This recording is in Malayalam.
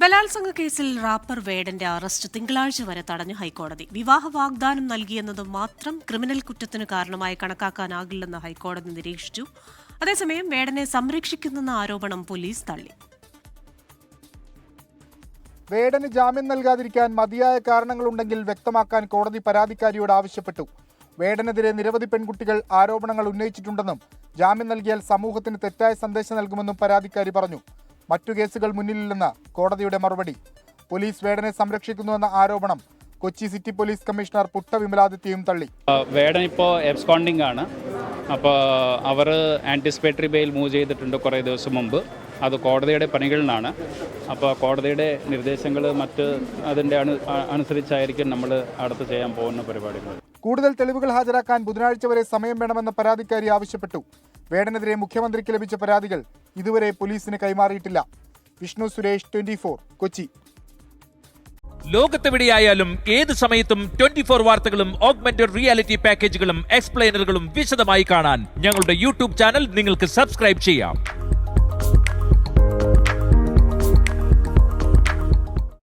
ബലാത്സംഗ കേസിൽ റാപ്പർ വേടന്റെ അറസ്റ്റ് തിങ്കളാഴ്ച വരെ തടഞ്ഞു ഹൈക്കോടതി. വിവാഹ വാഗ്ദാനം നൽകിയെന്നത് മാത്രം ക്രിമിനൽ കുറ്റത്തിന് കാരണമായി കണക്കാക്കാനാകില്ലെന്ന് ഹൈക്കോടതി നിരീക്ഷിച്ചു. അതേസമയം വേടനെ സംരക്ഷിക്കുന്നെന്ന ആരോപണം പോലീസ് തള്ളി. വേടന് ജാമ്യം നൽകാതിരിക്കാൻ മതിയായ കാരണങ്ങളുണ്ടെങ്കിൽ വ്യക്തമാക്കാൻ കോടതി പരാതിക്കാരിയോട് ആവശ്യപ്പെട്ടു. വേടനെതിരെ നിരവധി പെൺകുട്ടികൾ ആരോപണങ്ങൾ ഉന്നയിച്ചിട്ടുണ്ടെന്നും ജാമ്യം നൽകിയാൽ സമൂഹത്തിന് തെറ്റായ സന്ദേശം നൽകുമെന്നും പരാതിക്കാരി പറഞ്ഞു. മറ്റു കേസുകൾ മുന്നിലില്ലെന്ന് കോടതിയുടെ മറുപടി. പോലീസ് വേടനെ സംരക്ഷിക്കുന്നുവെന്ന ആരോപണം Kochi city police commissioner Putta വിമലാദിത്യയും തള്ളി. വേടൻ ഇപ്പോൾ എബ്സ്കോണ്ടിങ് ആണ്. അപ്പോൾ അവർ ആൻറ്റിസിപ്പേറ്ററി ബെയിൽ മൂവ് ചെയ്തിട്ടുണ്ട് കുറേ ദിവസം മുമ്പ്. അത് കോടതിയുടെ പണികളിലാണ്. അപ്പോൾ കോടതിയുടെ നിർദ്ദേശങ്ങൾ മറ്റ് അതിൻ്റെ അനുസരിച്ചായിരിക്കും നമ്മൾ അടുത്ത് ചെയ്യാൻ പോകുന്ന പരിപാടികൾ. കൂടുതൽ തെളിവുകൾ ഹാജരാക്കാൻ ബുധനാഴ്ച വരെ സമയം വേണമെന്ന പരാതിക്കാരി ആവശ്യപ്പെട്ടു. വേടനെതിരെ മുഖ്യമന്ത്രിക്ക് ലഭിച്ച പരാതികൾ ഇതുവരെ പോലീസിന് കൈമാറിയിട്ടില്ല. വിഷ്ണു സുരേഷ്, 24, കൊച്ചി. ലോകത്തെവിടെയായാലും ഏത് സമയത്തും 24 വാർത്തകളും ഓഗ്മെന്റഡ് റിയാലിറ്റി പാക്കേജുകളും എക്സ്പ്ലെയിനറുകളും വിശദമായി കാണാൻ ഞങ്ങളുടെ യൂട്യൂബ് ചാനൽ നിങ്ങൾക്ക് സബ്സ്ക്രൈബ് ചെയ്യാം.